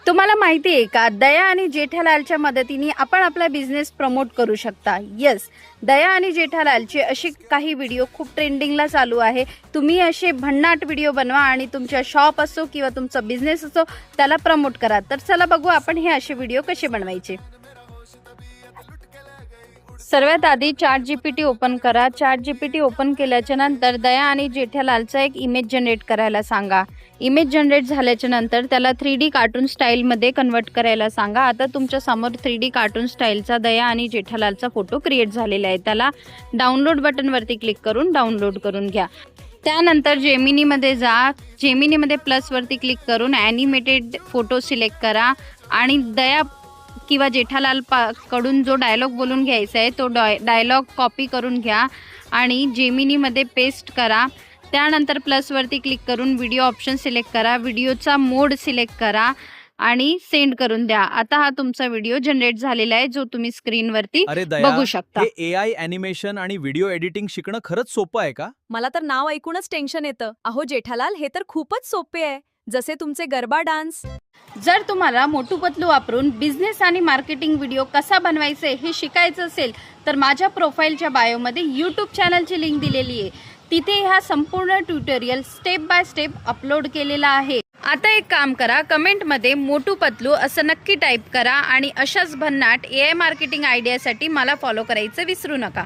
तुम्हाला माहिती आहे का, दया आणि जेठालालच्या मदतीने आपण आपला बिझनेस प्रमोट करू शकता. येस, दया आणि जेठालालचे असे काही व्हिडिओ खूप ट्रेंडिंगला चालू आहे. तुम्ही असे भन्नाट व्हिडिओ बनवा आणि तुमच्या शॉप असो किंवा तुमचा बिझनेस असो त्याला प्रमोट करा. तर चला बघू आपण हे असे व्हिडिओ कसे बनवायचे. सर्वात आधी ChatGPT ओपन करा. ChatGPT ओपन केल्याच्या नंतर दया आणि जेठालालचा एक इमेज जनरेट करायला सांगा. इमेज जनरेट झाल्याच्या नंतर त्याला 3D कार्टून स्टाईलमध्ये कन्वर्ट करायला सांगा. आता तुमच्या समोर 3D कार्टून स्टाईलचा दया आणि जेठालालचा फोटो क्रिएट झालेला आहे. त्याला डाउनलोड बटनवरती क्लिक करून डाउनलोड करून घ्या. त्यानंतर जेमिनीमध्ये जा. जेमिनीमध्ये प्लसवरती क्लिक करून ॲनिमेटेड फोटो सिलेक्ट करा आणि दया किंवा जेठालाल कडून जो डायलॉग बोलून घ्यायचा आहे तो डायलॉग कॉपी करून घ्या आणि जेमिनीमध्ये पेस्ट करा. त्यानंतर प्लसवरती क्लिक करून व्हिडिओ ऑप्शन सिलेक्ट करा. व्हिडिओचा मोड सिलेक्ट करा आणि सेंड करून द्या. आता हा तुमचा व्हिडिओ जनरेट झालेला आहे जो तुम्ही स्क्रीनवरती बघू शकता. हे AI ॲनिमेशन आणि व्हिडिओ एडिटिंग शिकणं खरंच सोपं आहे का? मला तर नाव ऐकूनच टेन्शन येतं. अहो जेठालाल, हे तर खूपच सोपे आहे, जसे तुमचे गरबा डान्स. जर तुम्हाला मोटू पतलू वापरून बिझनेस आणि मार्केटिंग व्हिडिओ कसा बनवायचे हे शिकायचं असेल तर माझ्या प्रोफाईलच्या बायोमध्ये यूट्यूब चॅनलची लिंक दिलेली आहे. तिथे हा संपूर्ण tutorial step by step upload केलेला आहे. आता एक काम करा, कमेंटमध्ये मोटू पतलू असं नक्की टाईप करा आणि अशाच भन्नाट AI मार्केटिंग आयडियासाठी मला फॉलो करायचं विसरू नका.